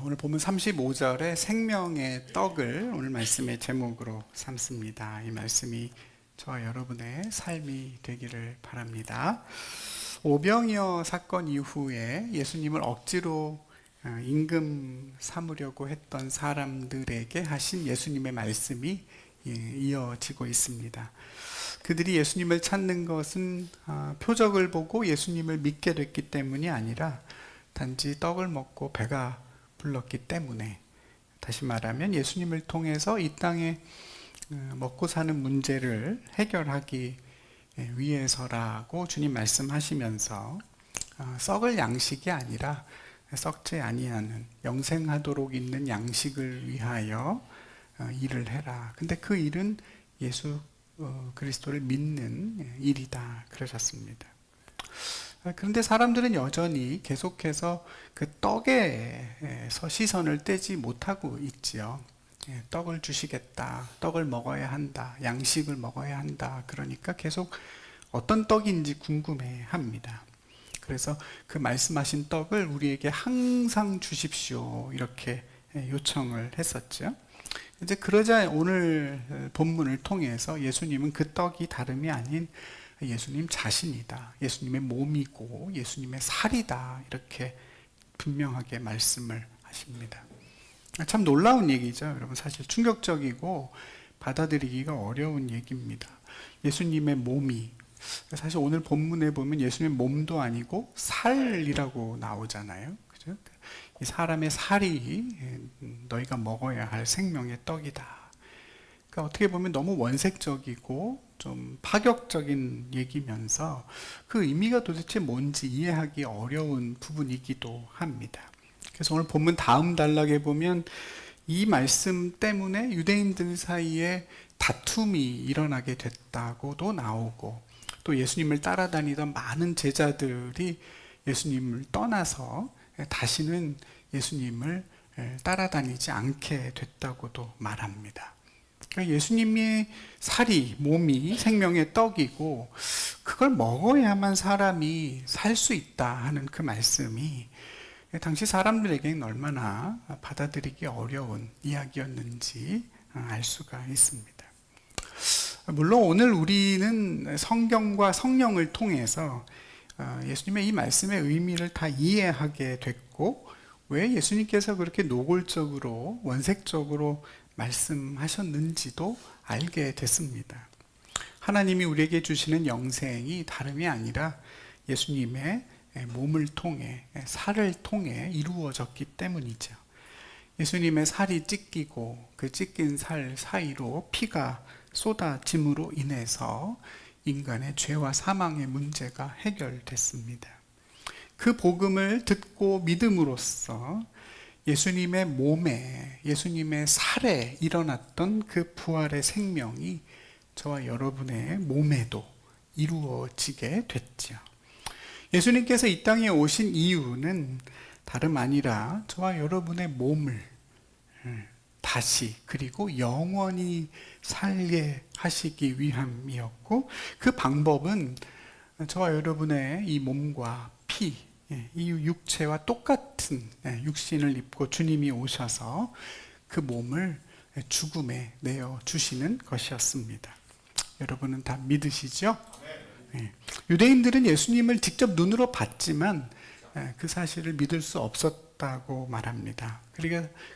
오늘 보면 35절에 생명의 떡을 오늘 말씀의 제목으로 삼습니다. 이 말씀이 저와 여러분의 삶이 되기를 바랍니다. 오병이어 사건 이후에 예수님을 억지로 임금 삼으려고 했던 사람들에게 하신 예수님의 말씀이 이어지고 있습니다. 그들이 예수님을 찾는 것은 표적을 보고 예수님을 믿게 됐기 때문이 아니라 단지 떡을 먹고 배가 불렀기 때문에, 다시 말하면 예수님을 통해서 이 땅에 먹고 사는 문제를 해결하기 위해서라고 주님 말씀하시면서 썩을 양식이 아니라 썩지 아니하는 영생하도록 있는 양식을 위하여 일을 해라. 근데 그 일은 예수 그리스도를 믿는 일이다 그러셨습니다. 그런데 사람들은 여전히 계속해서 그 떡에서 시선을 떼지 못하고 있지요. 떡을 주시겠다, 떡을 먹어야 한다, 양식을 먹어야 한다. 그러니까 계속 어떤 떡인지 궁금해 합니다. 그래서 그 말씀하신 떡을 우리에게 항상 주십시오, 이렇게 요청을 했었죠. 이제 그러자 오늘 본문을 통해서 예수님은 그 떡이 다름이 아닌 예수님 자신이다, 예수님의 몸이고 예수님의 살이다, 이렇게 분명하게 말씀을 하십니다. 참 놀라운 얘기죠. 여러분, 사실 충격적이고 받아들이기가 어려운 얘기입니다. 예수님의 몸이, 사실 오늘 본문에 보면 예수님의 몸도 아니고 살이라고 나오잖아요. 그죠? 이 사람의 살이 너희가 먹어야 할 생명의 떡이다. 그러니까 어떻게 보면 너무 원색적이고 좀 파격적인 얘기면서 그 의미가 도대체 뭔지 이해하기 어려운 부분이기도 합니다. 그래서 오늘 본문 다음 단락에 보면 이 말씀 때문에 유대인들 사이에 다툼이 일어나게 됐다고도 나오고, 또 예수님을 따라다니던 많은 제자들이 예수님을 떠나서 다시는 예수님을 따라다니지 않게 됐다고도 말합니다. 그러니까 예수님의 살이, 몸이 생명의 떡이고 그걸 먹어야만 사람이 살 수 있다 하는 그 말씀이 당시 사람들에게는 얼마나 받아들이기 어려운 이야기였는지 알 수가 있습니다. 물론 오늘 우리는 성경과 성령을 통해서 예수님의 이 말씀의 의미를 다 이해하게 됐고, 왜 예수님께서 그렇게 노골적으로 원색적으로 말씀하셨는지도 알게 됐습니다. 하나님이 우리에게 주시는 영생이 다름이 아니라 예수님의 몸을 통해, 살을 통해 이루어졌기 때문이죠. 예수님의 살이 찢기고 그 찢긴 살 사이로 피가 쏟아짐으로 인해서 인간의 죄와 사망의 문제가 해결됐습니다. 그 복음을 듣고 믿음으로써 예수님의 몸에, 예수님의 살에 일어났던 그 부활의 생명이 저와 여러분의 몸에도 이루어지게 됐죠. 예수님께서 이 땅에 오신 이유는 다름 아니라 저와 여러분의 몸을 다시, 그리고 영원히 살게 하시기 위함이었고, 그 방법은 저와 여러분의 이 몸과 피, 이 육체와 똑같은 육신을 입고 주님이 오셔서 그 몸을 죽음에 내어 주시는 것이었습니다. 여러분은 다 믿으시죠? 유대인들은 예수님을 직접 눈으로 봤지만 그 사실을 믿을 수 없었다고 말합니다.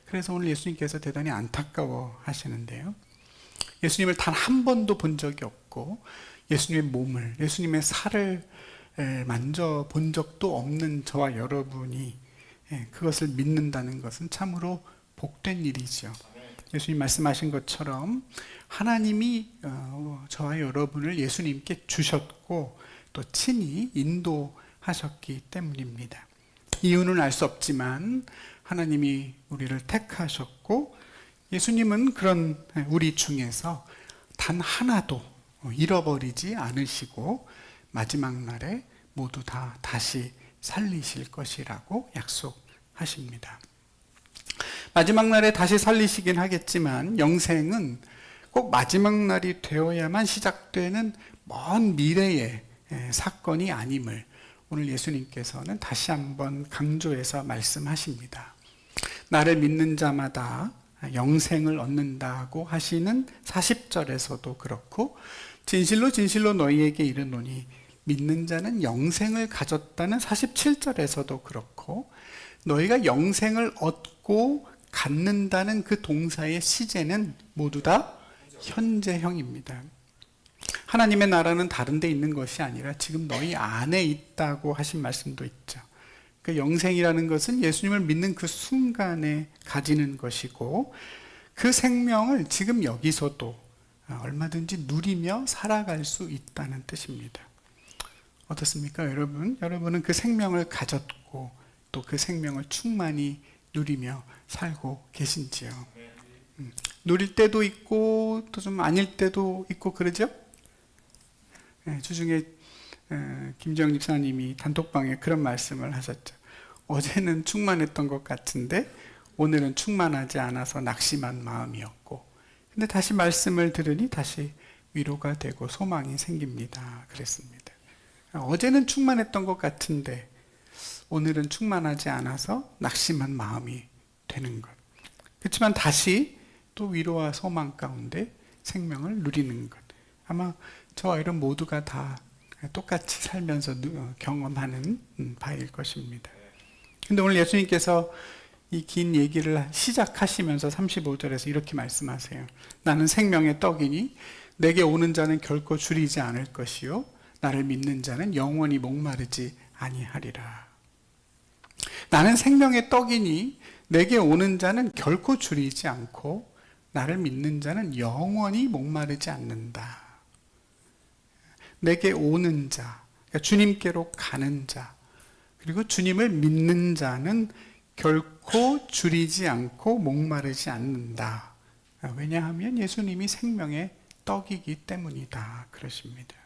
그래서 오늘 예수님께서 대단히 안타까워 하시는데요, 예수님을 단 한 번도 본 적이 없고 예수님의 몸을, 예수님의 살을 만져본 적도 없는 저와 여러분이 그것을 믿는다는 것은 참으로 복된 일이죠. 예수님 말씀하신 것처럼 하나님이 저와 여러분을 예수님께 주셨고 또 친히 인도하셨기 때문입니다. 이유는 알 수 없지만 하나님이 우리를 택하셨고, 예수님은 그런 우리 중에서 단 하나도 잃어버리지 않으시고 마지막 날에 모두 다 다시 살리실 것이라고 약속하십니다. 마지막 날에 다시 살리시긴 하겠지만 영생은 꼭 마지막 날이 되어야만 시작되는 먼 미래의 사건이 아님을 오늘 예수님께서는 다시 한번 강조해서 말씀하십니다. 나를 믿는 자마다 영생을 얻는다고 하시는 40절에서도 그렇고, 진실로 진실로 너희에게 이르노니 믿는 자는 영생을 가졌다는 47절에서도 그렇고, 너희가 영생을 얻고 갖는다는 그 동사의 시제는 모두 다 현재형입니다. 하나님의 나라는 다른 데 있는 것이 아니라 지금 너희 안에 있다고 하신 말씀도 있죠. 그 영생이라는 것은 예수님을 믿는 그 순간에 가지는 것이고, 그 생명을 지금 여기서도 얼마든지 누리며 살아갈 수 있다는 뜻입니다. 어떻습니까, 여러분? 여러분은 그 생명을 가졌고 또 그 생명을 충만히 누리며 살고 계신지요? 누릴 때도 있고 또 좀 아닐 때도 있고 그러죠? 주중에 김정 집사님이 단톡방에 그런 말씀을 하셨죠. 어제는 충만했던 것 같은데 오늘은 충만하지 않아서 낙심한 마음이었고, 근데 다시 말씀을 들으니 다시 위로가 되고 소망이 생깁니다. 그랬습니다. 어제는 충만했던 것 같은데 오늘은 충만하지 않아서 낙심한 마음이 되는 것. 그렇지만 다시 또 위로와 소망 가운데 생명을 누리는 것. 아마 저와 여러분 모두가 다 똑같이 살면서 경험하는 바일 것입니다. 근데 오늘 예수님께서 이 긴 얘기를 시작하시면서 35절에서 이렇게 말씀하세요. 나는 생명의 떡이니 내게 오는 자는 결코 줄이지 않을 것이요 나를 믿는 자는 영원히 목마르지 아니하리라. 나는 생명의 떡이니 내게 오는 자는 결코 줄이지 않고 나를 믿는 자는 영원히 목마르지 않는다. 내게 오는 자, 그러니까 주님께로 가는 자, 그리고 주님을 믿는 자는 결코 줄이지 않고 목마르지 않는다. 왜냐하면 예수님이 생명의 떡이기 때문이다. 그러십니다.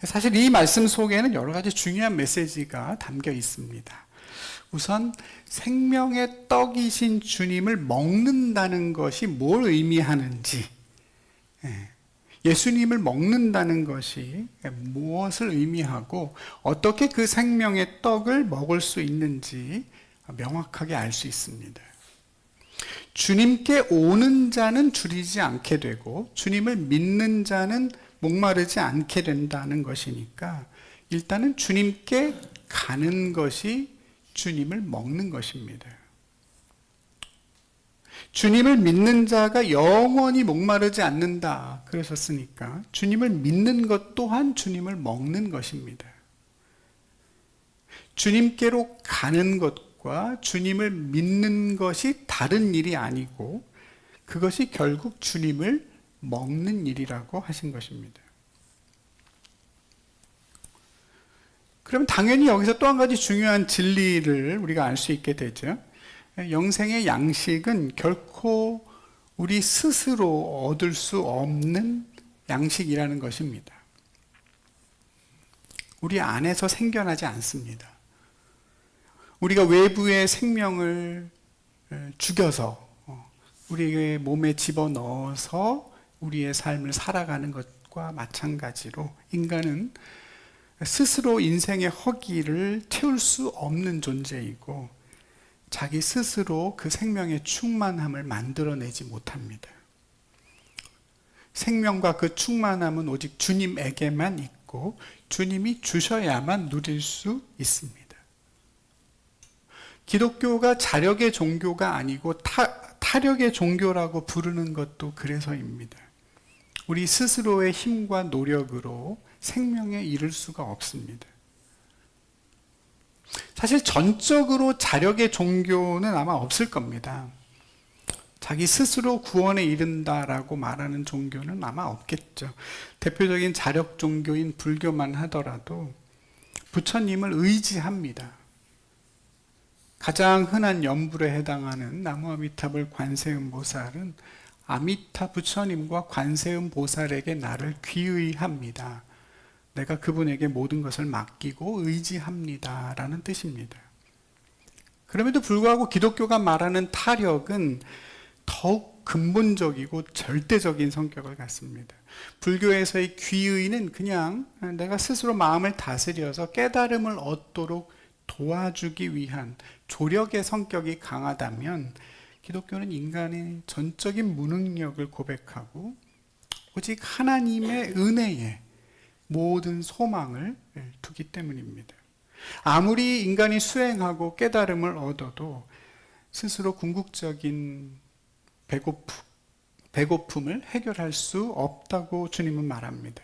사실 이 말씀 속에는 여러 가지 중요한 메시지가 담겨 있습니다. 우선 생명의 떡이신 주님을 먹는다는 것이 뭘 의미하는지, 예수님을 먹는다는 것이 무엇을 의미하고 어떻게 그 생명의 떡을 먹을 수 있는지 명확하게 알 수 있습니다. 주님께 오는 자는 줄이지 않게 되고 주님을 믿는 자는 목마르지 않게 된다는 것이니까, 일단은 주님께 가는 것이 주님을 먹는 것입니다. 주님을 믿는 자가 영원히 목마르지 않는다 그러셨으니까 주님을 믿는 것 또한 주님을 먹는 것입니다. 주님께로 가는 것과 주님을 믿는 것이 다른 일이 아니고 그것이 결국 주님을 먹는 일이라고 하신 것입니다. 그럼 당연히 여기서 또 한 가지 중요한 진리를 우리가 알 수 있게 되죠. 영생의 양식은 결코 우리 스스로 얻을 수 없는 양식이라는 것입니다. 우리 안에서 생겨나지 않습니다. 우리가 외부의 생명을 죽여서 우리의 몸에 집어넣어서 우리의 삶을 살아가는 것과 마찬가지로 인간은 스스로 인생의 허기를 채울 수 없는 존재이고 자기 스스로 그 생명의 충만함을 만들어내지 못합니다. 생명과 그 충만함은 오직 주님에게만 있고 주님이 주셔야만 누릴 수 있습니다. 기독교가 자력의 종교가 아니고 타력의 종교라고 부르는 것도 그래서입니다. 우리 스스로의 힘과 노력으로 생명에 이를 수가 없습니다. 사실 전적으로 자력의 종교는 아마 없을 겁니다. 자기 스스로 구원에 이른다라고 말하는 종교는 아마 없겠죠. 대표적인 자력 종교인 불교만 하더라도 부처님을 의지합니다. 가장 흔한 연불에 해당하는 나무아미타불 관세음보살은 아미타 부처님과 관세음보살에게 나를 귀의합니다. 내가 그분에게 모든 것을 맡기고 의지합니다 라는 뜻입니다. 그럼에도 불구하고 기독교가 말하는 타력은 더욱 근본적이고 절대적인 성격을 갖습니다. 불교에서의 귀의는 그냥 내가 스스로 마음을 다스려서 깨달음을 얻도록 도와주기 위한 조력의 성격이 강하다면 기독교는 인간의 전적인 무능력을 고백하고 오직 하나님의 은혜에 모든 소망을 두기 때문입니다. 아무리 인간이 수행하고 깨달음을 얻어도 스스로 궁극적인 배고픔을 해결할 수 없다고 주님은 말합니다.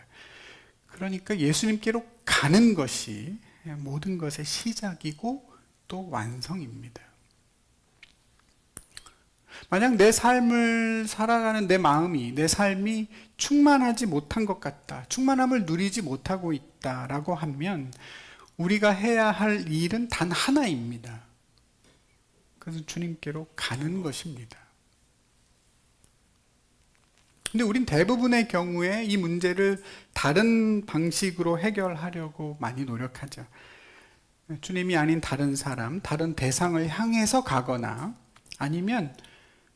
그러니까 예수님께로 가는 것이 모든 것의 시작이고 또 완성입니다. 만약 내 삶을 살아가는 내 마음이, 내 삶이 충만하지 못한 것 같다, 충만함을 누리지 못하고 있다라고 하면 우리가 해야 할 일은 단 하나입니다. 그래서 주님께로 가는 것입니다. 근데 우린 대부분의 경우에 이 문제를 다른 방식으로 해결하려고 많이 노력하죠. 주님이 아닌 다른 사람, 다른 대상을 향해서 가거나 아니면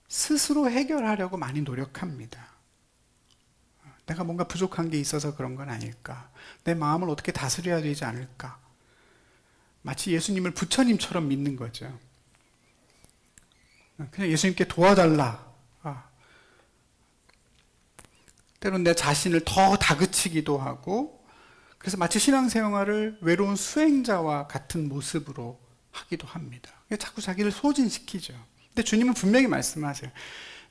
스스로 해결하려고 많이 노력합니다. 내가 뭔가 부족한 게 있어서 그런 건 아닐까? 내 마음을 어떻게 다스려야 되지 않을까? 마치 예수님을 부처님처럼 믿는 거죠. 그냥 예수님께 도와달라. 때로는 내 자신을 더 다그치기도 하고, 그래서 마치 신앙생활을 외로운 수행자와 같은 모습으로 하기도 합니다. 자꾸 자기를 소진시키죠. 근데 주님은 분명히 말씀하세요.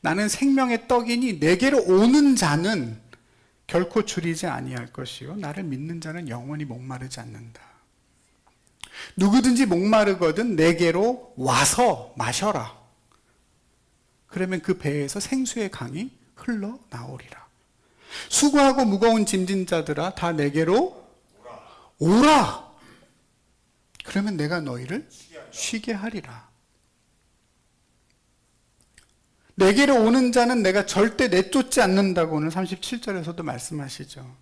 나는 생명의 떡이니 내게로 오는 자는 결코 줄이지 아니할 것이요 나를 믿는 자는 영원히 목마르지 않는다. 누구든지 목마르거든 내게로 와서 마셔라. 그러면 그 배에서 생수의 강이 흘러나오리라. 수고하고 무거운 짐진 자들아 다 내게로 오라. 그러면 내가 너희를 쉬게 하리라. 내게로 오는 자는 내가 절대 내쫓지 않는다고 오늘 37절에서도 말씀하시죠.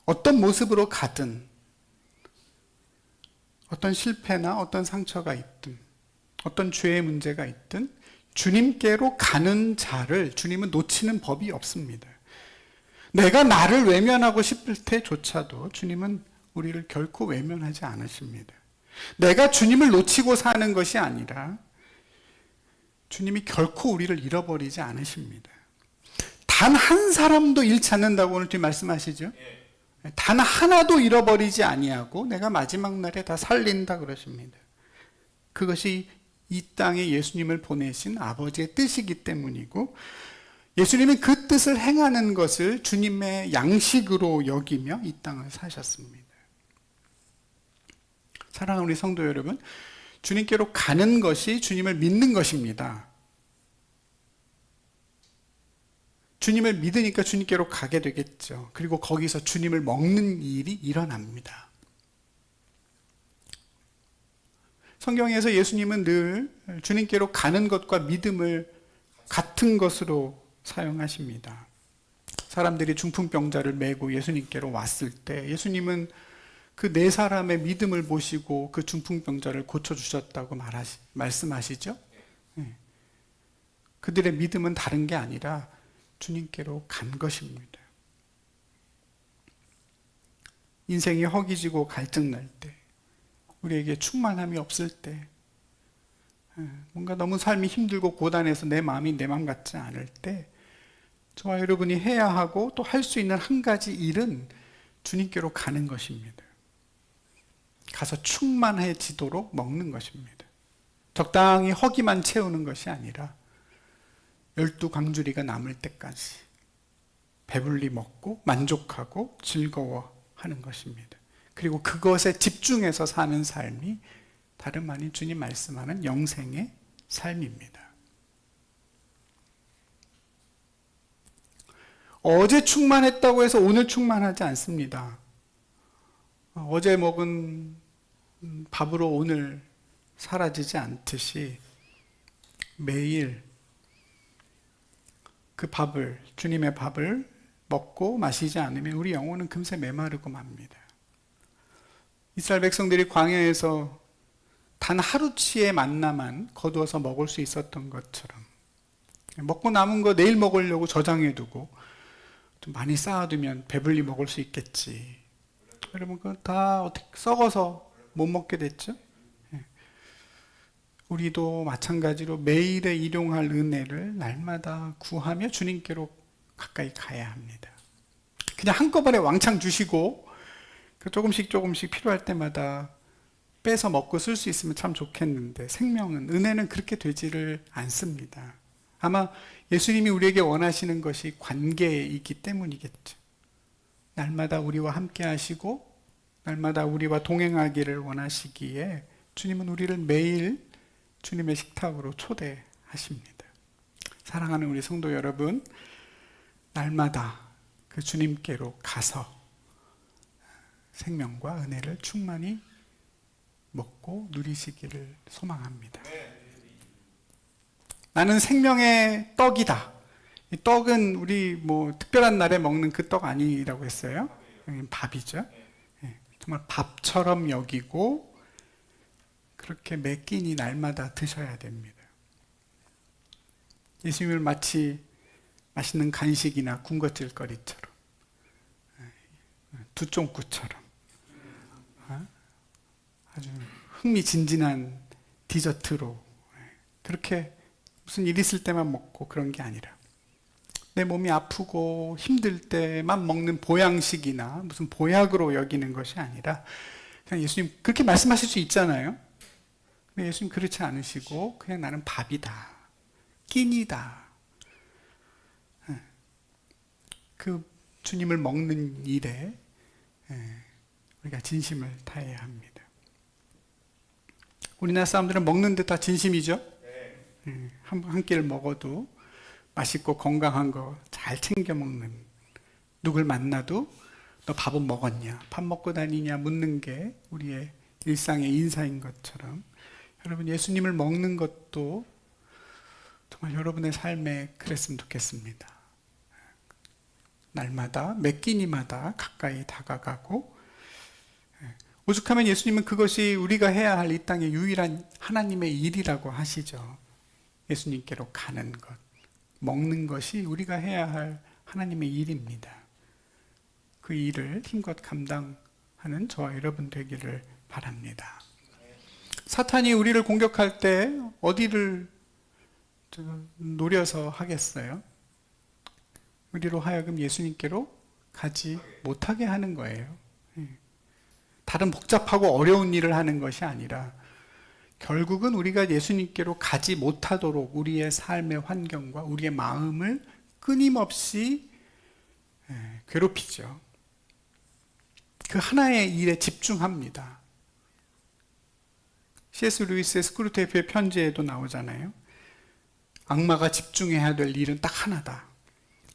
어떤 모습으로 가든, 어떤 실패나 어떤 상처가 있든, 어떤 죄의 문제가 있든 주님께로 가는 자를 주님은 놓치는 법이 없습니다. 내가 나를 외면하고 싶을 때조차도 주님은 우리를 결코 외면하지 않으십니다. 내가 주님을 놓치고 사는 것이 아니라 주님이 결코 우리를 잃어버리지 않으십니다. 단 한 사람도 잃지 않는다고 오늘 주님 말씀하시죠. 단 하나도 잃어버리지 아니하고 내가 마지막 날에 다 살린다 그러십니다. 그것이 이 땅에 예수님을 보내신 아버지의 뜻이기 때문이고, 예수님은 그 뜻을 행하는 것을 주님의 양식으로 여기며 이 땅을 사셨습니다. 사랑하는 우리 성도 여러분, 주님께로 가는 것이 주님을 믿는 것입니다. 주님을 믿으니까 주님께로 가게 되겠죠. 그리고 거기서 주님을 먹는 일이 일어납니다. 성경에서 예수님은 늘 주님께로 가는 것과 믿음을 같은 것으로 사용하십니다. 사람들이 중풍병자를 메고 예수님께로 왔을 때 예수님은 그 네 사람의 믿음을 보시고 그 중풍병자를 고쳐주셨다고 말씀하시죠. 그들의 믿음은 다른 게 아니라 주님께로 간 것입니다. 인생이 허기지고 갈증날 때, 우리에게 충만함이 없을 때, 뭔가 너무 삶이 힘들고 고단해서 내 마음이 내 마음 같지 않을 때, 저와 여러분이 해야 하고 또 할 수 있는 한 가지 일은 주님께로 가는 것입니다. 가서 충만해지도록 먹는 것입니다. 적당히 허기만 채우는 것이 아니라 12광주리가 남을 때까지 배불리 먹고 만족하고 즐거워하는 것입니다. 그리고 그것에 집중해서 사는 삶이 다름 아닌 주님 말씀하는 영생의 삶입니다. 어제 충만했다고 해서 오늘 충만하지 않습니다. 어제 먹은 밥으로 오늘 사라지지 않듯이 매일 그 밥을, 주님의 밥을 먹고 마시지 않으면 우리 영혼은 금세 메마르고 맙니다. 이스라엘 백성들이 광야에서 단 하루치의 만나만 거두어서 먹을 수 있었던 것처럼 먹고 남은 거 내일 먹으려고 저장해두고 좀 많이 쌓아두면 배불리 먹을 수 있겠지. 여러분 그거 다 어떻게 썩어서 못 먹게 됐죠. 예. 우리도 마찬가지로 매일의 일용할 은혜를 날마다 구하며 주님께로 가까이 가야 합니다. 그냥 한꺼번에 왕창 주시고 조금씩 조금씩 필요할 때마다 빼서 먹고 쓸 수 있으면 참 좋겠는데, 생명은, 은혜는 그렇게 되지를 않습니다. 아마 예수님이 우리에게 원하시는 것이 관계이기 때문이겠죠. 날마다 우리와 함께 하시고 날마다 우리와 동행하기를 원하시기에 주님은 우리를 매일 주님의 식탁으로 초대하십니다. 사랑하는 우리 성도 여러분, 날마다 그 주님께로 가서 생명과 은혜를 충만히 먹고 누리시기를 소망합니다. 나는 생명의 떡이다. 이 떡은 우리 특별한 날에 먹는 그 떡 아니라고 했어요. 밥이죠. 정말 밥처럼 여기고 그렇게 매 끼니 날마다 드셔야 됩니다. 예수님을 마치 맛있는 간식이나 군것질거리처럼, 두쫑구처럼 아주 흥미진진한 디저트로 그렇게 무슨 일 있을 때만 먹고 그런 게 아니라, 내 몸이 아프고 힘들 때만 먹는 보양식이나 무슨 보약으로 여기는 것이 아니라, 그냥 예수님 그렇게 말씀하실 수 있잖아요. 근데 예수님 그렇지 않으시고 그냥 나는 밥이다, 끼니다. 그 주님을 먹는 일에 우리가 진심을 다해야 합니다. 우리나라 사람들은 먹는데 다 진심이죠. 한 끼를 먹어도 맛있고 건강한 거 잘 챙겨 먹는, 누굴 만나도 너 밥은 먹었냐, 밥 먹고 다니냐 묻는 게 우리의 일상의 인사인 것처럼, 여러분 예수님을 먹는 것도 정말 여러분의 삶에 그랬으면 좋겠습니다. 날마다 매 끼니마다 가까이 다가가고, 오죽하면 예수님은 그것이 우리가 해야 할 이 땅의 유일한 하나님의 일이라고 하시죠. 예수님께로 가는 것, 먹는 것이 우리가 해야 할 하나님의 일입니다. 그 일을 힘껏 감당하는 저와 여러분 되기를 바랍니다. 사탄이 우리를 공격할 때 어디를 노려서 하겠어요? 우리로 하여금 예수님께로 가지 못하게 하는 거예요. 다른 복잡하고 어려운 일을 하는 것이 아니라 결국은 우리가 예수님께로 가지 못하도록 우리의 삶의 환경과 우리의 마음을 끊임없이 괴롭히죠. 그 하나의 일에 집중합니다. C.S. 루이스의 스크루테이프의 편지에도 나오잖아요. 악마가 집중해야 될 일은 딱 하나다.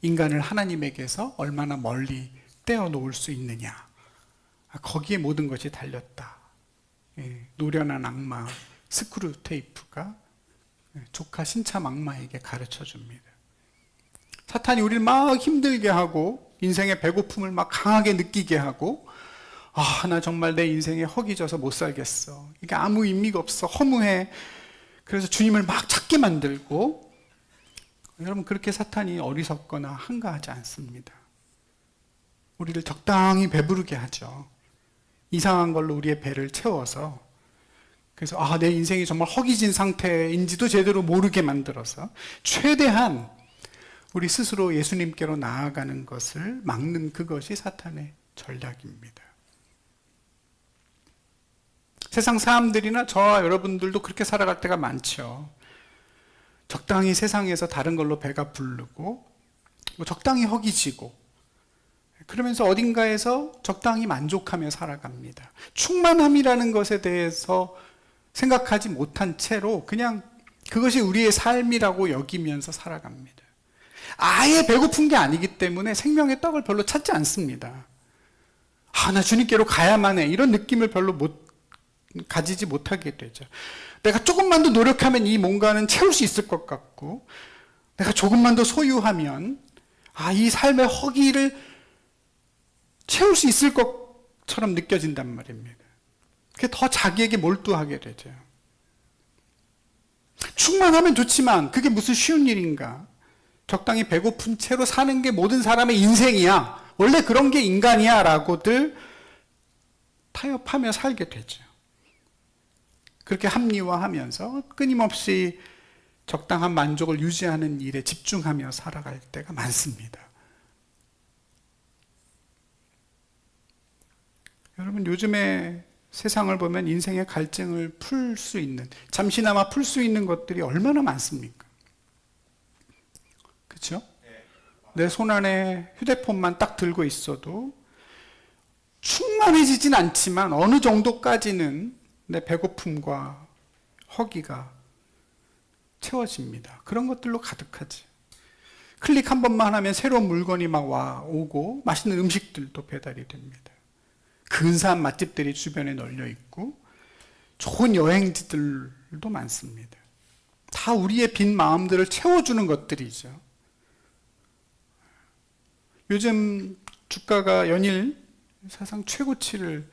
인간을 하나님에게서 얼마나 멀리 떼어놓을 수 있느냐. 거기에 모든 것이 달렸다. 노련한 악마 스크루테이프가 조카 신참 악마에게 가르쳐 줍니다. 사탄이 우리를 막 힘들게 하고 인생의 배고픔을 막 강하게 느끼게 하고, 나 정말 내 인생에 허기져서 못 살겠어, 이게 아무 의미가 없어, 허무해, 그래서 주님을 막 찾게 만들고. 여러분, 그렇게 사탄이 어리석거나 한가하지 않습니다. 우리를 적당히 배부르게 하죠. 이상한 걸로 우리의 배를 채워서, 그래서 내 인생이 정말 허기진 상태인지도 제대로 모르게 만들어서 최대한 우리 스스로 예수님께로 나아가는 것을 막는, 그것이 사탄의 전략입니다. 세상 사람들이나 저와 여러분들도 그렇게 살아갈 때가 많죠. 적당히 세상에서 다른 걸로 배가 부르고 적당히 허기지고, 그러면서 어딘가에서 적당히 만족하며 살아갑니다. 충만함이라는 것에 대해서 생각하지 못한 채로 그냥 그것이 우리의 삶이라고 여기면서 살아갑니다. 아예 배고픈 게 아니기 때문에 생명의 떡을 별로 찾지 않습니다. 나 주님께로 가야만 해, 이런 느낌을 별로 가지지 못하게 되죠. 내가 조금만 더 노력하면 이 뭔가는 채울 수 있을 것 같고, 내가 조금만 더 소유하면 이 삶의 허기를 채울 수 있을 것처럼 느껴진단 말입니다. 그게 더 자기에게 몰두하게 되죠. 충만하면 좋지만 그게 무슨 쉬운 일인가? 적당히 배고픈 채로 사는 게 모든 사람의 인생이야, 원래 그런 게 인간이야 라고들 타협하며 살게 되죠. 그렇게 합리화하면서 끊임없이 적당한 만족을 유지하는 일에 집중하며 살아갈 때가 많습니다. 여러분, 요즘에 세상을 보면 인생의 갈증을 풀 수 있는, 잠시나마 풀 수 있는 것들이 얼마나 많습니까? 그렇죠? 내 손 안에 휴대폰만 딱 들고 있어도 충만해지진 않지만 어느 정도까지는 내 배고픔과 허기가 채워집니다. 그런 것들로 가득하지. 클릭 한 번만 하면 새로운 물건이 막 오고 맛있는 음식들도 배달이 됩니다. 근사한 맛집들이 주변에 널려 있고 좋은 여행지들도 많습니다. 다 우리의 빈 마음들을 채워주는 것들이죠. 요즘 주가가 연일 사상 최고치를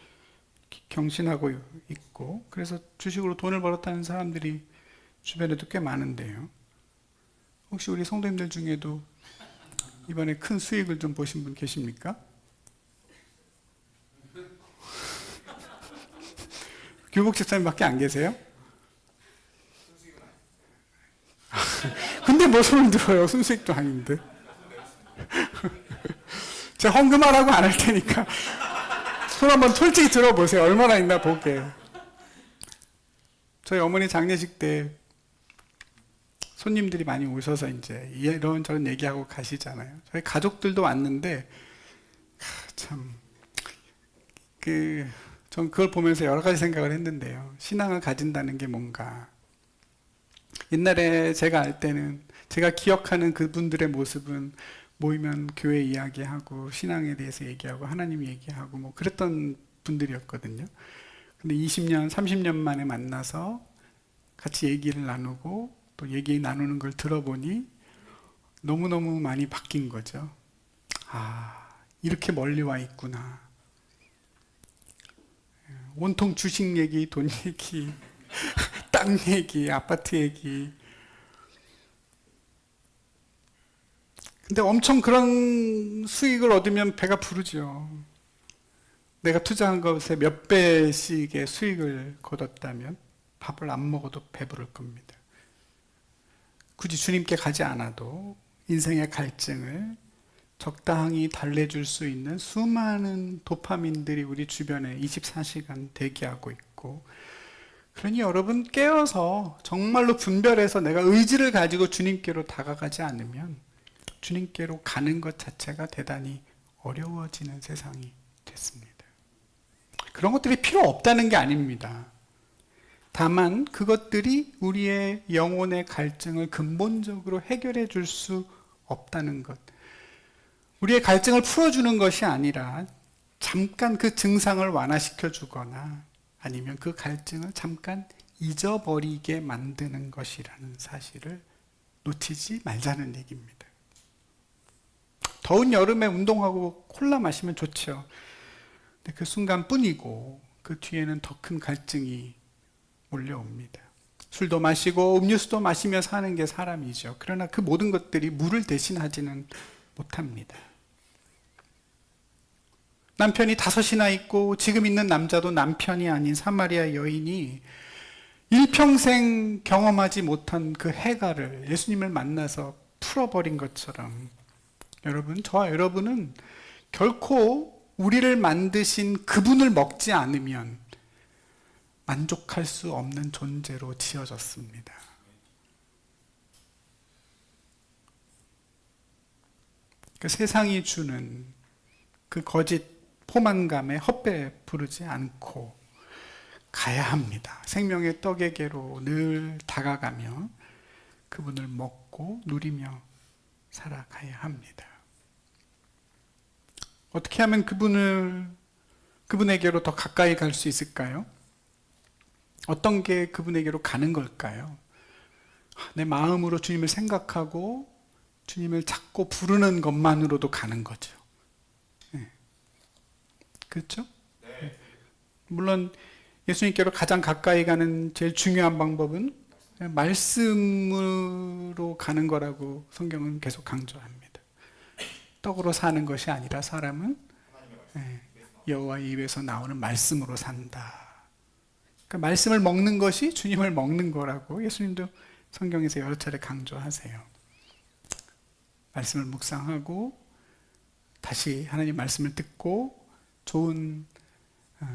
경신하고 있고, 그래서 주식으로 돈을 벌었다는 사람들이 주변에도 꽤 많은데요. 혹시 우리 성도님들 중에도 이번에 큰 수익을 좀 보신 분 계십니까? 교복 집사님밖에 안 계세요? 근데 뭐 손을 들어요? 순수익도 아닌데. 제가 헌금하라고 안 할 테니까 손 한번 솔직히 들어보세요. 얼마나 있나 보게. 저희 어머니 장례식 때 손님들이 많이 오셔서 이제 이런저런 얘기하고 가시잖아요. 저희 가족들도 왔는데 참 전 그걸 보면서 여러 가지 생각을 했는데요. 신앙을 가진다는 게 뭔가. 옛날에 제가 알 때는, 제가 기억하는 그분들의 모습은 모이면 교회 이야기하고 신앙에 대해서 얘기하고 하나님 얘기하고 뭐 그랬던 분들이었거든요. 근데 20년, 30년 만에 만나서 같이 얘기를 나누고 또 얘기 나누는 걸 들어보니 너무너무 많이 바뀐 거죠. 아, 이렇게 멀리 와 있구나. 온통 주식 얘기, 돈 얘기, 땅 얘기, 아파트 얘기. 근데 엄청 그런 수익을 얻으면 배가 부르죠. 내가 투자한 것에 몇 배씩의 수익을 거뒀다면 밥을 안 먹어도 배부를 겁니다. 굳이 주님께 가지 않아도 인생의 갈증을 적당히 달래줄 수 있는 수많은 도파민들이 우리 주변에 24시간 대기하고 있고, 그러니 여러분 깨어서 정말로 분별해서 내가 의지를 가지고 주님께로 다가가지 않으면 주님께로 가는 것 자체가 대단히 어려워지는 세상이 됐습니다. 그런 것들이 필요 없다는 게 아닙니다. 다만 그것들이 우리의 영혼의 갈증을 근본적으로 해결해 줄 수 없다는 것. 우리의 갈증을 풀어주는 것이 아니라 잠깐 그 증상을 완화시켜 주거나 아니면 그 갈증을 잠깐 잊어버리게 만드는 것이라는 사실을 놓치지 말자는 얘기입니다. 더운 여름에 운동하고 콜라 마시면 좋죠. 근데 그 순간뿐이고 그 뒤에는 더 큰 갈증이 몰려옵니다. 술도 마시고 음료수도 마시며 사는 게 사람이죠. 그러나 그 모든 것들이 물을 대신하지는 못합니다. 남편이 5이나 있고 지금 있는 남자도 남편이 아닌 사마리아 여인이 일평생 경험하지 못한 그 해가를 예수님을 만나서 풀어버린 것처럼 여러분, 저와 여러분은 결코 우리를 만드신 그분을 먹지 않으면 만족할 수 없는 존재로 지어졌습니다. 그 세상이 주는 그 거짓 포만감에 헛배 부르지 않고 가야 합니다. 생명의 떡에게로 늘 다가가며 그분을 먹고 누리며 살아가야 합니다. 어떻게 하면 그분에게로 더 가까이 갈 수 있을까요? 어떤 게 그분에게로 가는 걸까요? 내 마음으로 주님을 생각하고 주님을 찾고 부르는 것만으로도 가는 거죠. 그렇죠? 네. 물론 예수님께로 가장 가까이 가는 제일 중요한 방법은 말씀으로 가는 거라고 성경은 계속 강조합니다. 떡으로 사는 것이 아니라 사람은 여호와의 입에서 나오는 말씀으로 산다. 그러니까 말씀을 먹는 것이 주님을 먹는 거라고 예수님도 성경에서 여러 차례 강조하세요. 말씀을 묵상하고 다시 하나님 말씀을 듣고 좋은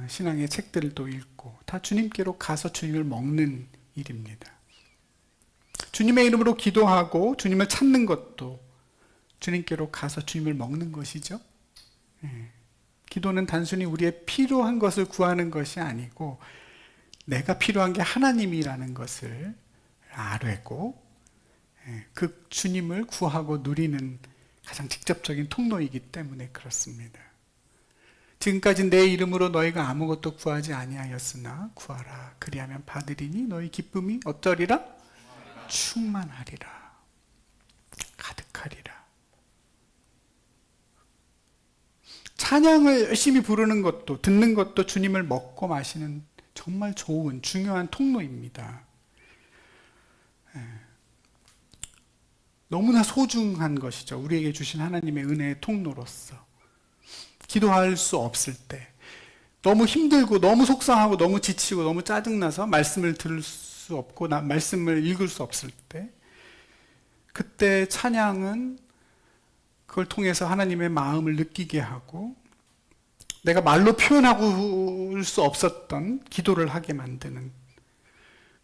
신앙의 책들도 읽고 다 주님께로 가서 주님을 먹는 일입니다. 주님의 이름으로 기도하고 주님을 찾는 것도 주님께로 가서 주님을 먹는 것이죠. 기도는 단순히 우리의 필요한 것을 구하는 것이 아니고 내가 필요한 게 하나님이라는 것을 알고 그 주님을 구하고 누리는 가장 직접적인 통로이기 때문에 그렇습니다. 지금까지 내 이름으로 너희가 아무것도 구하지 아니하였으나 구하라 그리하면 받으리니 너희 기쁨이 어쩌리라? 충만하리라. 가득하리라. 찬양을 열심히 부르는 것도 듣는 것도 주님을 먹고 마시는 정말 좋은 중요한 통로입니다. 너무나 소중한 것이죠. 우리에게 주신 하나님의 은혜의 통로로서 기도할 수 없을 때 너무 힘들고 너무 속상하고 너무 지치고 너무 짜증나서 말씀을 들을 수 없고 말씀을 읽을 수 없을 때 그때 찬양은 그걸 통해서 하나님의 마음을 느끼게 하고 내가 말로 표현하고 수 없었던 기도를 하게 만드는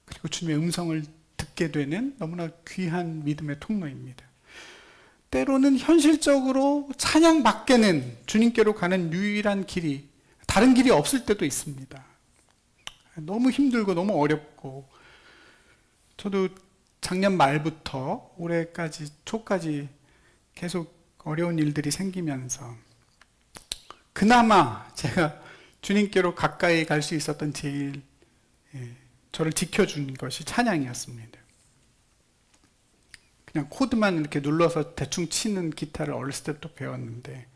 그리고 주님의 음성을 듣게 되는 너무나 귀한 믿음의 통로입니다. 때로는 현실적으로 찬양 밖에는 주님께로 가는 유일한 길이 다른 길이 없을 때도 있습니다. 너무 힘들고 너무 어렵고 저도 작년 말부터 올해까지 초까지 계속 어려운 일들이 생기면서 그나마 제가 주님께로 가까이 갈 수 있었던 제일 저를 지켜준 것이 찬양이었습니다. 그냥 코드만 이렇게 눌러서 대충 치는 기타를 어렸을 때부터 배웠는데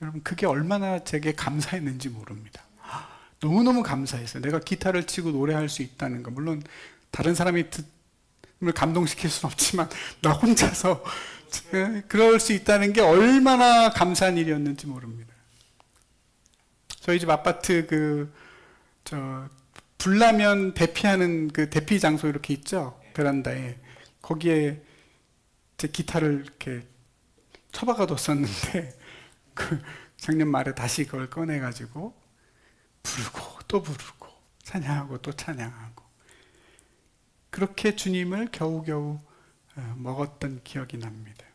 여러분 그게 얼마나 제게 감사했는지 모릅니다. 너무너무 감사했어요. 내가 기타를 치고 노래할 수 있다는 거. 물론 다른 사람이 듣음을 감동시킬 수는 없지만 나 혼자서 그럴 수 있다는 게 얼마나 감사한 일이었는지 모릅니다. 저희 집 아파트 불나면 대피하는 그 대피 장소 이렇게 있죠? 베란다에. 거기에 제 기타를 이렇게 처박아 뒀었는데, 작년 말에 다시 그걸 꺼내가지고, 부르고 또 부르고, 찬양하고 또 찬양하고. 그렇게 주님을 겨우겨우 먹었던 기억이 납니다.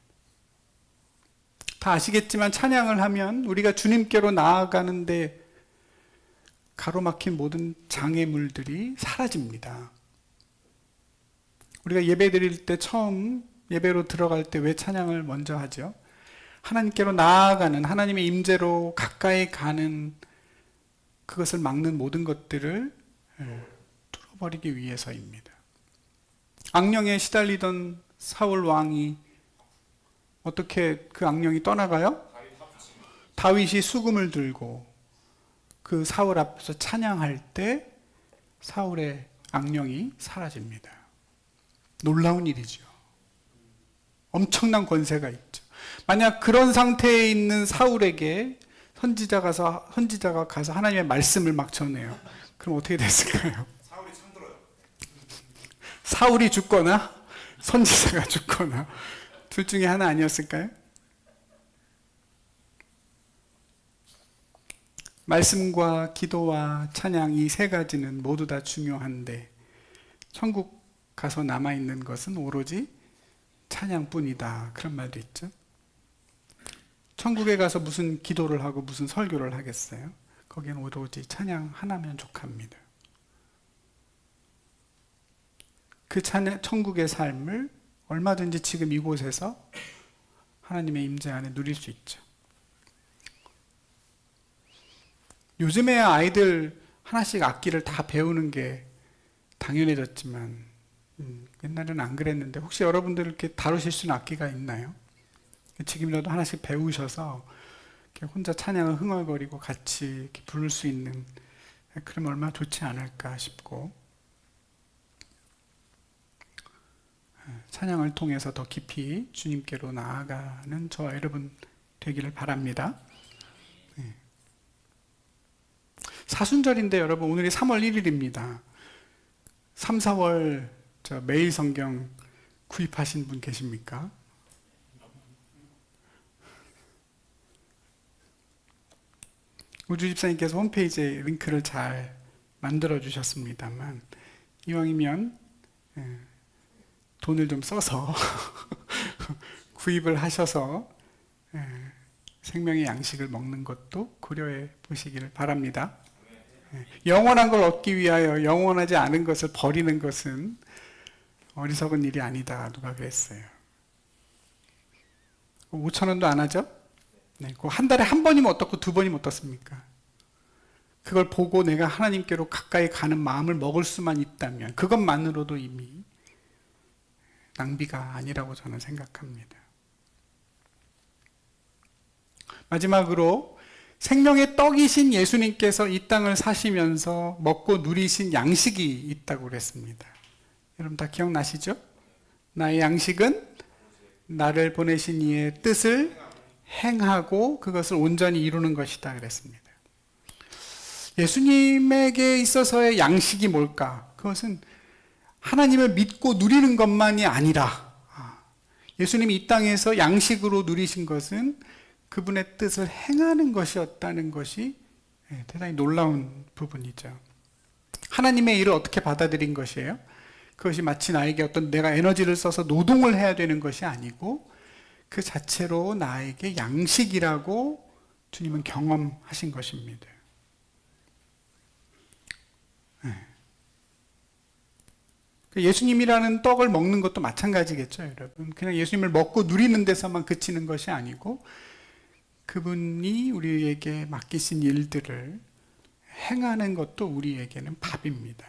다 아시겠지만 찬양을 하면 우리가 주님께로 나아가는데 가로막힌 모든 장애물들이 사라집니다. 우리가 예배 드릴 때 처음 예배로 들어갈 때 왜 찬양을 먼저 하죠? 하나님께로 나아가는 하나님의 임재로 가까이 가는 그것을 막는 모든 것들을 뚫어버리기 위해서입니다. 악령에 시달리던 사울 왕이 어떻게 그 악령이 떠나가요? 다윗이 수금을 들고 그 사울 앞에서 찬양할 때 사울의 악령이 사라집니다. 놀라운 일이죠. 엄청난 권세가 있죠. 만약 그런 상태에 있는 사울에게 선지자가 가서 하나님의 말씀을 막 전해요. 그럼 어떻게 됐을까요? 사울이 참들어요. 사울이 죽거나 선지자가 죽거나 둘 중에 하나 아니었을까요? 말씀과 기도와 찬양 이 세 가지는 모두 다 중요한데 천국 가서 남아있는 것은 오로지 찬양뿐이다. 그런 말도 있죠. 천국에 가서 무슨 기도를 하고 무슨 설교를 하겠어요? 거기는 오로지 찬양 하나면 족합니다. 그 천국의 삶을 얼마든지 지금 이곳에서 하나님의 임재 안에 누릴 수 있죠. 요즘에 아이들 하나씩 악기를 다 배우는 게 당연해졌지만 옛날에는 안 그랬는데 혹시 여러분들 이렇게 다루실 수 있는 악기가 있나요? 지금이라도 하나씩 배우셔서 이렇게 혼자 찬양을 흥얼거리고 같이 이렇게 부를 수 있는 그러면 얼마나 좋지 않을까 싶고 찬양을 통해서 더 깊이 주님께로 나아가는 저와 여러분 되기를 바랍니다. 사순절인데 여러분 오늘이 3월 1일입니다. 3, 4월 매일 성경 구입하신 분 계십니까? 우주 집사님께서 홈페이지에 링크를 잘 만들어 주셨습니다만 이왕이면 돈을 좀 써서 구입을 하셔서 생명의 양식을 먹는 것도 고려해 보시기를 바랍니다. 영원한 걸 얻기 위하여 영원하지 않은 것을 버리는 것은 어리석은 일이 아니다. 누가 그랬어요. 5,000원도 안 하죠? 네, 한 달에 한 번이면 어떻고 두 번이면 어떻습니까? 그걸 보고 내가 하나님께로 가까이 가는 마음을 먹을 수만 있다면 그것만으로도 이미 낭비가 아니라고 저는 생각합니다. 마지막으로 생명의 떡이신 예수님께서 이 땅을 사시면서 먹고 누리신 양식이 있다고 그랬습니다. 여러분 다 기억나시죠? 나의 양식은 나를 보내신 이의 뜻을 행하고 그것을 온전히 이루는 것이다 그랬습니다. 예수님에게 있어서의 양식이 뭘까? 그것은 하나님을 믿고 누리는 것만이 아니라 예수님이 이 땅에서 양식으로 누리신 것은 그분의 뜻을 행하는 것이었다는 것이 대단히 놀라운 부분이죠. 하나님의 일을 어떻게 받아들인 것이에요? 그것이 마치 나에게 어떤 내가 에너지를 써서 노동을 해야 되는 것이 아니고 그 자체로 나에게 양식이라고 주님은 경험하신 것입니다. 예수님이라는 떡을 먹는 것도 마찬가지겠죠, 여러분. 그냥 예수님을 먹고 누리는 데서만 그치는 것이 아니고 그분이 우리에게 맡기신 일들을 행하는 것도 우리에게는 밥입니다.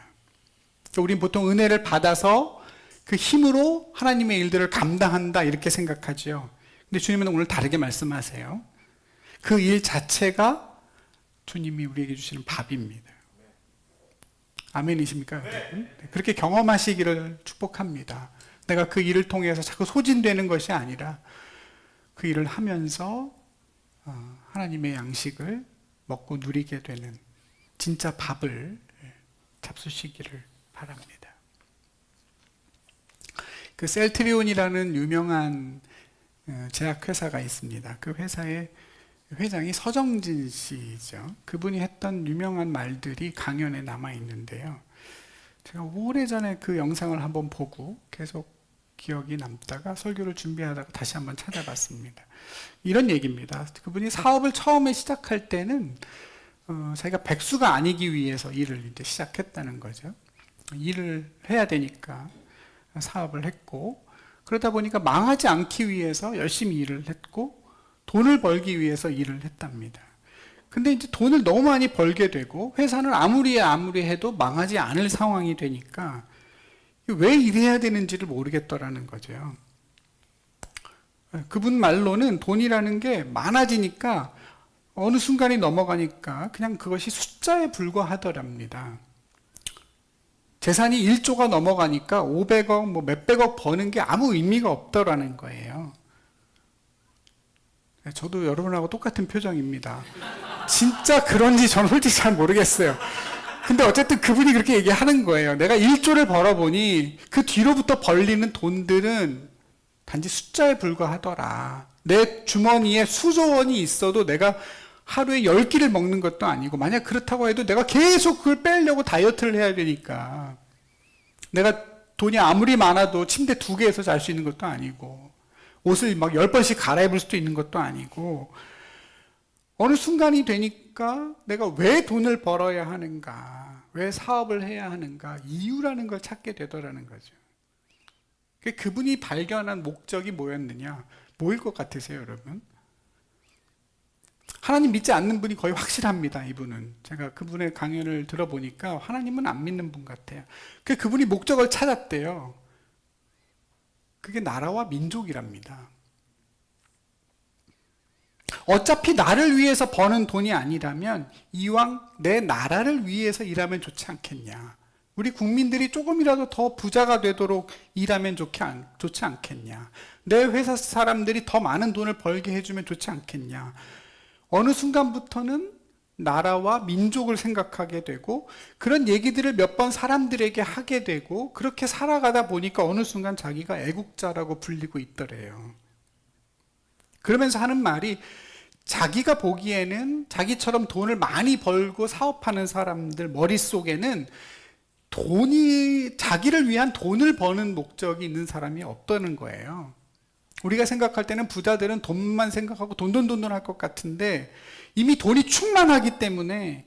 우리는 보통 은혜를 받아서 그 힘으로 하나님의 일들을 감당한다 이렇게 생각하죠. 근데 주님은 오늘 다르게 말씀하세요. 그 일 자체가 주님이 우리에게 주시는 밥입니다. 아멘이십니까? 네. 그렇게 경험하시기를 축복합니다. 내가 그 일을 통해서 자꾸 소진되는 것이 아니라 그 일을 하면서 하나님의 양식을 먹고 누리게 되는 진짜 밥을 잡수시기를 바랍니다. 그 셀트리온이라는 유명한 제약회사가 있습니다. 그 회사의 회장이 서정진 씨죠. 그분이 했던 유명한 말들이 강연에 남아 있는데요. 제가 오래전에 그 영상을 한번 보고 계속 기억이 남다가 설교를 준비하다가 다시 한번 찾아봤습니다. 이런 얘기입니다. 그분이 사업을 처음에 시작할 때는 자기가 백수가 아니기 위해서 일을 이제 시작했다는 거죠. 일을 해야 되니까 사업을 했고 그러다 보니까 망하지 않기 위해서 열심히 일을 했고 돈을 벌기 위해서 일을 했답니다. 근데 이제 돈을 너무 많이 벌게 되고 회사는 아무리 해도 망하지 않을 상황이 되니까 왜 일해야 되는지를 모르겠더라는 거죠. 그분 말로는 돈이라는 게 많아지니까 어느 순간이 넘어가니까 그냥 그것이 숫자에 불과하더랍니다. 재산이 1조가 넘어가니까 500억, 몇백억 버는 게 아무 의미가 없더라는 거예요. 저도 여러분하고 똑같은 표정입니다. 진짜 그런지 저는 솔직히 잘 모르겠어요. 근데 어쨌든 그분이 그렇게 얘기하는 거예요. 내가 1조를 벌어보니 그 뒤로부터 벌리는 돈들은 단지 숫자에 불과하더라. 내 주머니에 수조 원이 있어도 내가 하루에 10끼를 먹는 것도 아니고 만약 그렇다고 해도 내가 계속 그걸 빼려고 다이어트를 해야 되니까 내가 돈이 아무리 많아도 침대 2개에서 잘 수 있는 것도 아니고 옷을 막 10번씩 갈아입을 수도 있는 것도 아니고 어느 순간이 되니까 내가 왜 돈을 벌어야 하는가, 왜 사업을 해야 하는가, 이유라는 걸 찾게 되더라는 거죠. 그분이 발견한 목적이 뭐였느냐? 뭐일 것 같으세요, 여러분? 하나님 믿지 않는 분이 거의 확실합니다, 이분은. 제가 그분의 강연을 들어보니까 하나님은 안 믿는 분 같아요. 그분이 목적을 찾았대요. 그게 나라와 민족이랍니다. 어차피 나를 위해서 버는 돈이 아니라면 이왕 내 나라를 위해서 일하면 좋지 않겠냐. 우리 국민들이 조금이라도 더 부자가 되도록 일하면 좋지 않겠냐. 내 회사 사람들이 더 많은 돈을 벌게 해주면 좋지 않겠냐. 어느 순간부터는 나라와 민족을 생각하게 되고 그런 얘기들을 몇 번 사람들에게 하게 되고 그렇게 살아가다 보니까 어느 순간 자기가 애국자라고 불리고 있더래요. 그러면서 하는 말이 자기가 보기에는 자기처럼 돈을 많이 벌고 사업하는 사람들 머릿속에는 자기를 위한 돈을 버는 목적이 있는 사람이 없다는 거예요. 우리가 생각할 때는 부자들은 돈만 생각하고 돈 할 것 같은데 이미 돈이 충만하기 때문에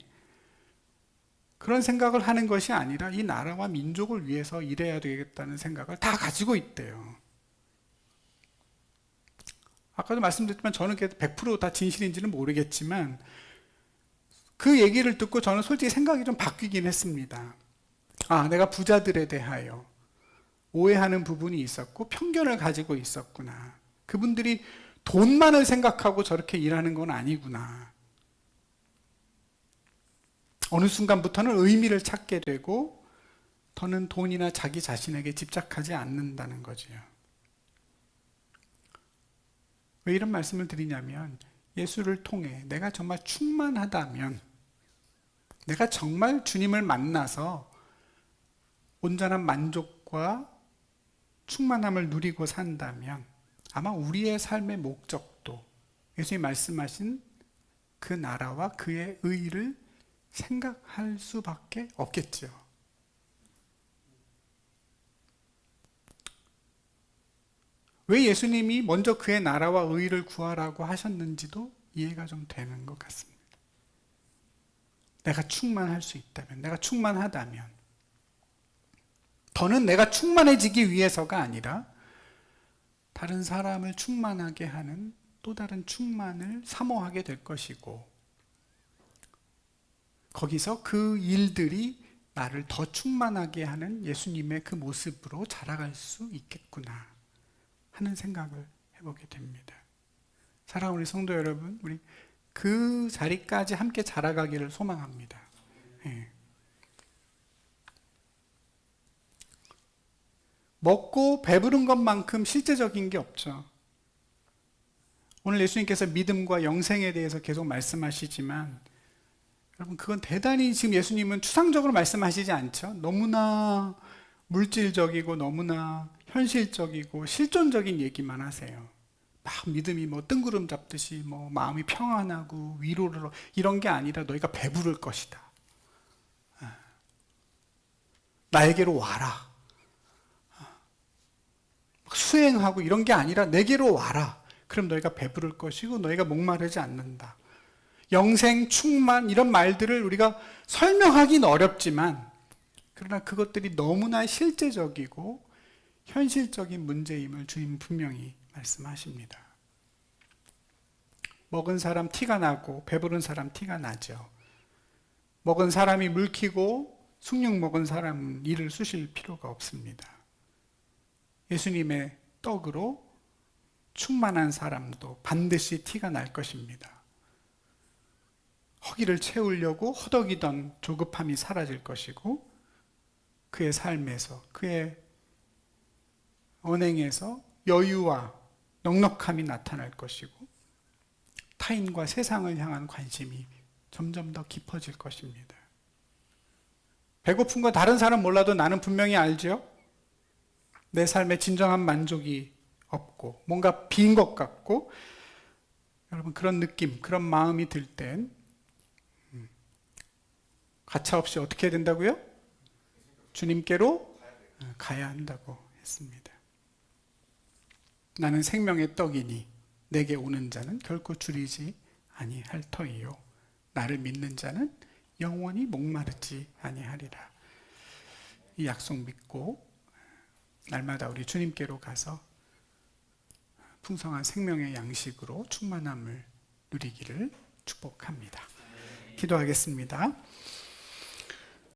그런 생각을 하는 것이 아니라 이 나라와 민족을 위해서 일해야 되겠다는 생각을 다 가지고 있대요. 아까도 말씀드렸지만 저는 100% 다 진실인지는 모르겠지만 그 얘기를 듣고 저는 솔직히 생각이 좀 바뀌긴 했습니다. 내가 부자들에 대하여 오해하는 부분이 있었고 편견을 가지고 있었구나. 그분들이 돈만을 생각하고 저렇게 일하는 건 아니구나. 어느 순간부터는 의미를 찾게 되고 더는 돈이나 자기 자신에게 집착하지 않는다는 거지요. 왜 이런 말씀을 드리냐면 예수를 통해 내가 정말 충만하다면, 내가 정말 주님을 만나서 온전한 만족과 충만함을 누리고 산다면 아마 우리의 삶의 목적도 예수님이 말씀하신 그 나라와 그의 의를 생각할 수밖에 없겠죠. 왜 예수님이 먼저 그의 나라와 의를 구하라고 하셨는지도 이해가 좀 되는 것 같습니다. 내가 충만할 수 있다면, 내가 충만하다면, 더는 내가 충만해지기 위해서가 아니라 다른 사람을 충만하게 하는 또 다른 충만을 사모하게 될 것이고, 거기서 그 일들이 나를 더 충만하게 하는 예수님의 그 모습으로 자라갈 수 있겠구나 하는 생각을 해보게 됩니다. 사랑하는 우리 성도 여러분, 우리 그 자리까지 함께 자라가기를 소망합니다. 예. 먹고 배부른 것만큼 실제적인 게 없죠. 오늘 예수님께서 믿음과 영생에 대해서 계속 말씀하시지만 여러분, 그건 대단히 지금 예수님은 추상적으로 말씀하시지 않죠. 너무나 물질적이고 너무나 현실적이고 실존적인 얘기만 하세요. 막 믿음이 뜬구름 잡듯이 마음이 평안하고 위로를 이런 게 아니라 너희가 배부를 것이다. 나에게로 와라. 수행하고 이런 게 아니라 내게로 와라. 그럼 너희가 배부를 것이고 너희가 목마르지 않는다. 영생, 충만 이런 말들을 우리가 설명하기는 어렵지만 그러나 그것들이 너무나 실제적이고 현실적인 문제임을 주님 분명히 말씀하십니다. 먹은 사람 티가 나고 배부른 사람 티가 나죠. 먹은 사람이 물키고 숭늉 먹은 사람은 이를 쑤실 필요가 없습니다. 예수님의 떡으로 충만한 사람도 반드시 티가 날 것입니다. 허기를 채우려고 허덕이던 조급함이 사라질 것이고 그의 삶에서, 그의 언행에서 여유와 넉넉함이 나타날 것이고 타인과 세상을 향한 관심이 점점 더 깊어질 것입니다. 배고픈 건 다른 사람 몰라도 나는 분명히 알죠? 내 삶에 진정한 만족이 없고 뭔가 빈 것 같고 여러분 그런 느낌, 그런 마음이 들 땐 가차없이 어떻게 해야 된다고요? 주님께로 가야 한다고 했습니다. 나는 생명의 떡이니 내게 오는 자는 결코 줄이지 아니할 터이요 나를 믿는 자는 영원히 목마르지 아니하리라. 이 약속 믿고 날마다 우리 주님께로 가서 풍성한 생명의 양식으로 충만함을 누리기를 축복합니다. 기도하겠습니다.